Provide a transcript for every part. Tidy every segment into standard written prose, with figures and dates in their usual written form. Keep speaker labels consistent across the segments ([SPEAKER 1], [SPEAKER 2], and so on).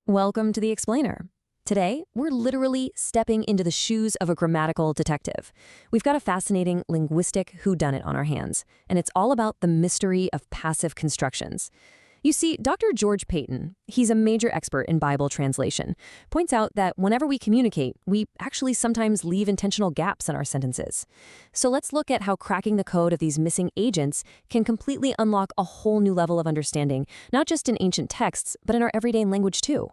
[SPEAKER 1] Welcome to the Explainer. Today, we're literally stepping into the shoes of a grammatical detective. We've got a fascinating linguistic whodunit on our hands, and it's all about the mystery of passive constructions. You see, Dr. George Payton, he's a major expert in Bible translation, points out that whenever we communicate, we actually sometimes leave intentional gaps in our sentences. So let's look at how cracking the code of these missing agents can completely unlock a whole new level of understanding, not just in ancient texts, but in our everyday language too.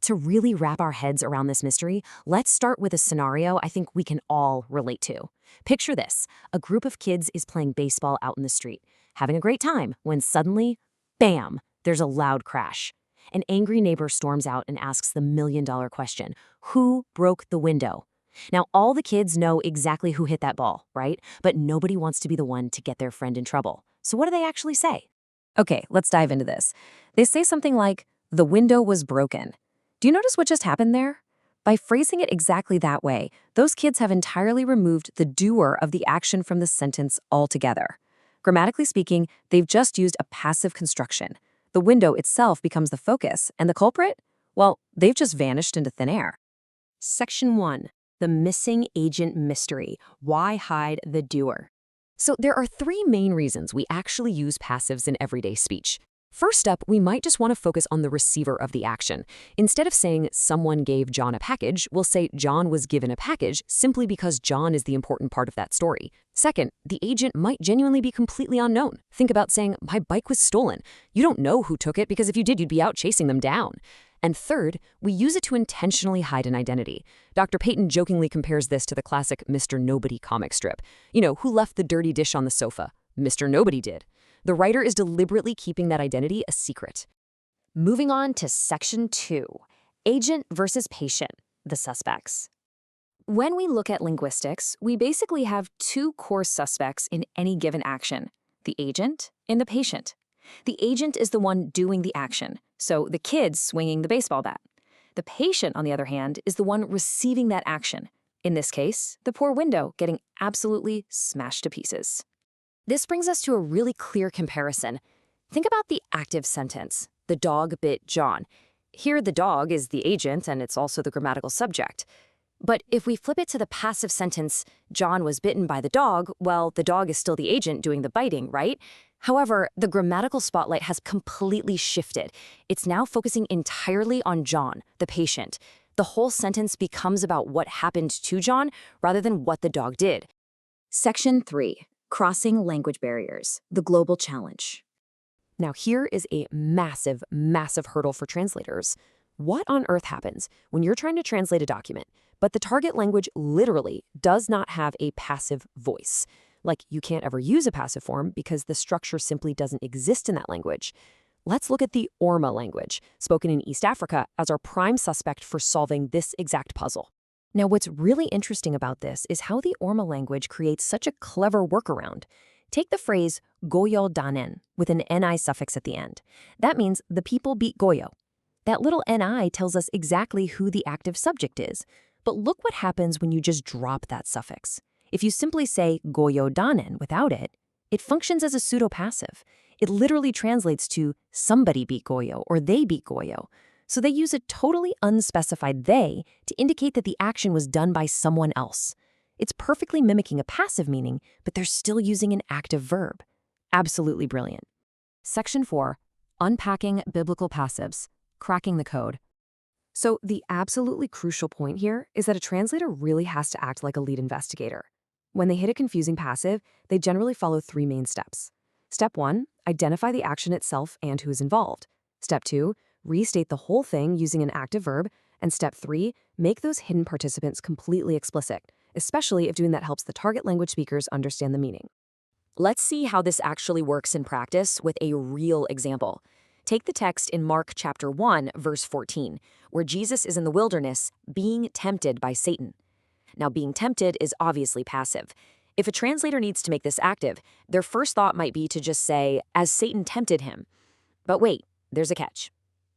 [SPEAKER 2] To really wrap our heads around this mystery, let's start with a scenario I think we can all relate to. Picture this. A group of kids is playing baseball out in the street, having a great time, when suddenly, bam, there's a loud crash. An angry neighbor storms out and asks the million-dollar question, who broke the window? Now, all the kids know exactly who hit that ball, right? But nobody wants to be the one to get their friend in trouble. So what do they actually say?
[SPEAKER 1] Okay, let's dive into this. They say something like, the window was broken. Do you notice what just happened there? By phrasing it exactly that way, those kids have entirely removed the doer of the action from the sentence altogether. Grammatically speaking, they've just used a passive construction. The window itself becomes the focus, and the culprit? Well, they've just vanished into thin air.
[SPEAKER 2] Section 1. The missing agent mystery. Why hide the doer?
[SPEAKER 1] So there are three main reasons we actually use passives in everyday speech. First up, we might just want to focus on the receiver of the action. Instead of saying someone gave John a package, we'll say John was given a package simply because John is the important part of that story. Second, the agent might genuinely be completely unknown. Think about saying, my bike was stolen. You don't know who took it because if you did, you'd be out chasing them down. And third, we use it to intentionally hide an identity. Dr. Payton jokingly compares this to the classic Mr. Nobody comic strip. You know, who left the dirty dish on the sofa? Mr. Nobody did. The writer is deliberately keeping that identity a secret.
[SPEAKER 2] Moving on to Section 2. Agent versus patient, the suspects. When we look at linguistics, we basically have two core suspects in any given action, the agent and the patient. The agent is the one doing the action, so the kid swinging the baseball bat. The patient, on the other hand, is the one receiving that action. In this case, the poor window getting absolutely smashed to pieces. This brings us to a really clear comparison. Think about the active sentence, the dog bit John. Here the dog is the agent and it's also the grammatical subject. But if we flip it to the passive sentence, John was bitten by the dog, well, the dog is still the agent doing the biting, right? However, the grammatical spotlight has completely shifted. It's now focusing entirely on John, the patient. The whole sentence becomes about what happened to John rather than what the dog did. Section 3. Crossing language barriers, the global challenge.
[SPEAKER 1] Now here is a massive, massive hurdle for translators. What on earth happens when you're trying to translate a document, but the target language literally does not have a passive voice? Like you can't ever use a passive form because the structure simply doesn't exist in that language. Let's look at the Orma language, spoken in East Africa, as our prime suspect for solving this exact puzzle. Now, what's really interesting about this is how the Orma language creates such a clever workaround. Take the phrase Goyo danen with an ni suffix at the end. That means the people beat Goyo. That little ni tells us exactly who the active subject is. But look what happens when you just drop that suffix. If you simply say Goyo danen without it, it functions as a pseudo-passive. It literally translates to somebody beat Goyo or they beat Goyo. So they use a totally unspecified they to indicate that the action was done by someone else. It's perfectly mimicking a passive meaning, but they're still using an active verb. Absolutely brilliant. Section 4. Unpacking biblical passives. Cracking the code. So the absolutely crucial point here is that a translator really has to act like a lead investigator. When they hit a confusing passive, they generally follow three main steps. Step 1, identify the action itself and who is involved. Step 2, restate the whole thing using an active verb. And step 3, make those hidden participants completely explicit, especially if doing that helps the target language speakers understand the meaning. Let's see how this actually works in practice with a real example. Take the text in Mark chapter 1, verse 14, where Jesus is in the wilderness being tempted by Satan. Now, being tempted is obviously passive. If a translator needs to make this active, their first thought might be to just say, as Satan tempted him. But wait, there's a catch.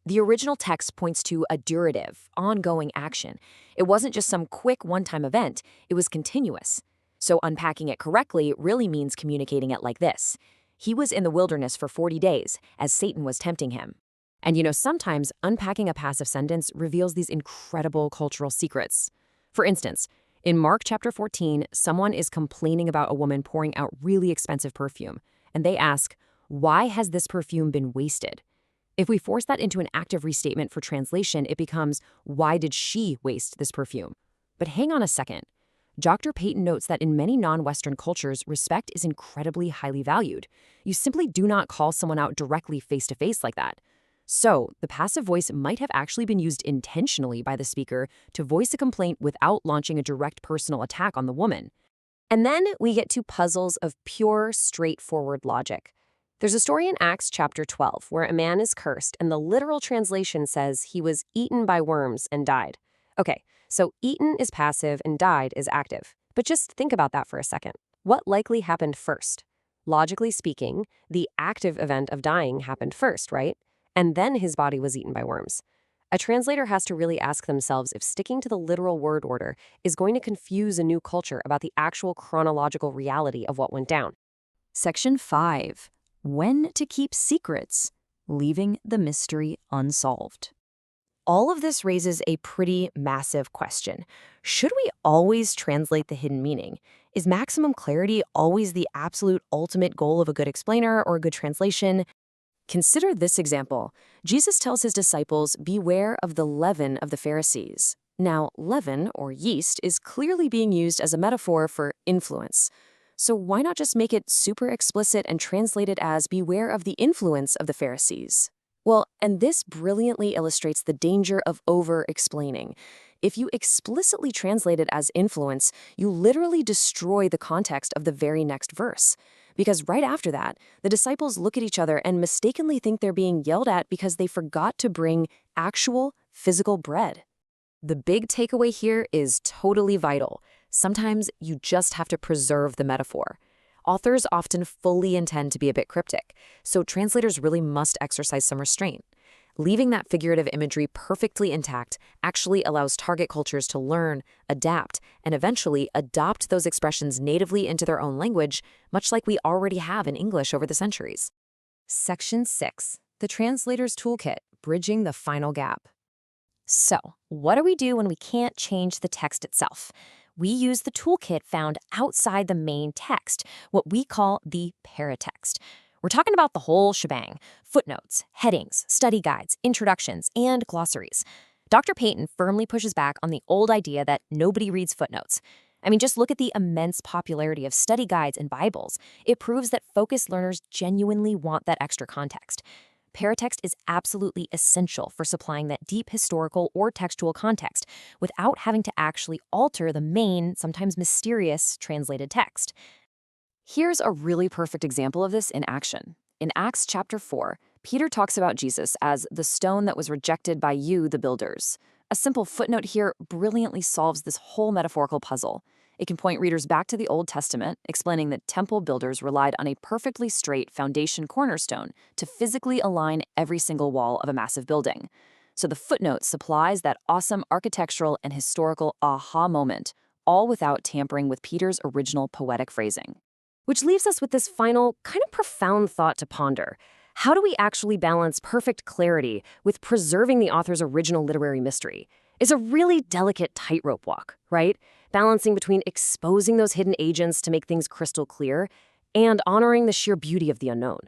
[SPEAKER 1] The original text points to a durative, ongoing action. It wasn't just some quick one-time event, it was continuous. So unpacking it correctly really means communicating it like this. He was in the wilderness for 40 days, as Satan was tempting him. And sometimes unpacking a passive sentence reveals these incredible cultural secrets. For instance, in Mark chapter 14, someone is complaining about a woman pouring out really expensive perfume, and they ask, "Why has this perfume been wasted?" If we force that into an active restatement for translation, it becomes, "Why did she waste this perfume?" But hang on a second. Dr. Payton notes that in many non-Western cultures, respect is incredibly highly valued. You simply do not call someone out directly face-to-face like that. So, the passive voice might have actually been used intentionally by the speaker to voice a complaint without launching a direct personal attack on the woman. And then we get to puzzles of pure, straightforward logic. There's a story in Acts chapter 12 where a man is cursed, and the literal translation says he was eaten by worms and died. Okay, so eaten is passive and died is active. But just think about that for a second. What likely happened first? Logically speaking, the active event of dying happened first, right? And then his body was eaten by worms. A translator has to really ask themselves if sticking to the literal word order is going to confuse a new culture about the actual chronological reality of what went down.
[SPEAKER 2] Section 5. When to keep secrets, leaving the mystery unsolved.
[SPEAKER 1] All of this raises a pretty massive question. Should we always translate the hidden meaning? Is maximum clarity always the absolute ultimate goal of a good explainer or a good translation? Consider this example. Jesus tells his disciples, "Beware of the leaven of the Pharisees." Now, leaven, or yeast, is clearly being used as a metaphor for influence. So why not just make it super explicit and translate it as "beware of the influence of the Pharisees"? Well, and this brilliantly illustrates the danger of over-explaining. If you explicitly translate it as influence, you literally destroy the context of the very next verse. Because right after that, the disciples look at each other and mistakenly think they're being yelled at because they forgot to bring actual physical bread. The big takeaway here is totally vital. Sometimes you just have to preserve the metaphor. Authors often fully intend to be a bit cryptic, so translators really must exercise some restraint. Leaving that figurative imagery perfectly intact actually allows target cultures to learn, adapt, and eventually adopt those expressions natively into their own language, much like we already have in English over the centuries. Section 6. The Translator's Toolkit, Bridging the Final Gap. So, what do we do when we can't change the text itself? We use the toolkit found outside the main text, what we call the paratext. We're talking about the whole shebang: footnotes, headings, study guides, introductions, and glossaries. Dr. Payton firmly pushes back on the old idea that nobody reads footnotes. I mean, just look at the immense popularity of study guides and Bibles. It proves that focused learners genuinely want that extra context. Paratext is absolutely essential for supplying that deep historical or textual context without having to actually alter the main, sometimes mysterious, translated text. Here's a really perfect example of this in action. In Acts chapter 4, Peter talks about Jesus as the stone that was rejected by you, the builders. A simple footnote here brilliantly solves this whole metaphorical puzzle. It can point readers back to the Old Testament, explaining that temple builders relied on a perfectly straight foundation cornerstone to physically align every single wall of a massive building. So the footnote supplies that awesome architectural and historical aha moment, all without tampering with Peter's original poetic phrasing. Which leaves us with this final, kind of profound thought to ponder. How do we actually balance perfect clarity with preserving the author's original literary mystery? It's a really delicate tightrope walk, right? Balancing between exposing those hidden agents to make things crystal clear and honoring the sheer beauty of the unknown.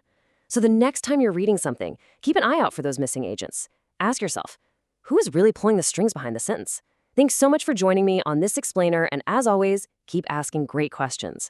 [SPEAKER 1] So the next time you're reading something, keep an eye out for those missing agents. Ask yourself, who is really pulling the strings behind the sentence? Thanks so much for joining me on this explainer, and as always, keep asking great questions.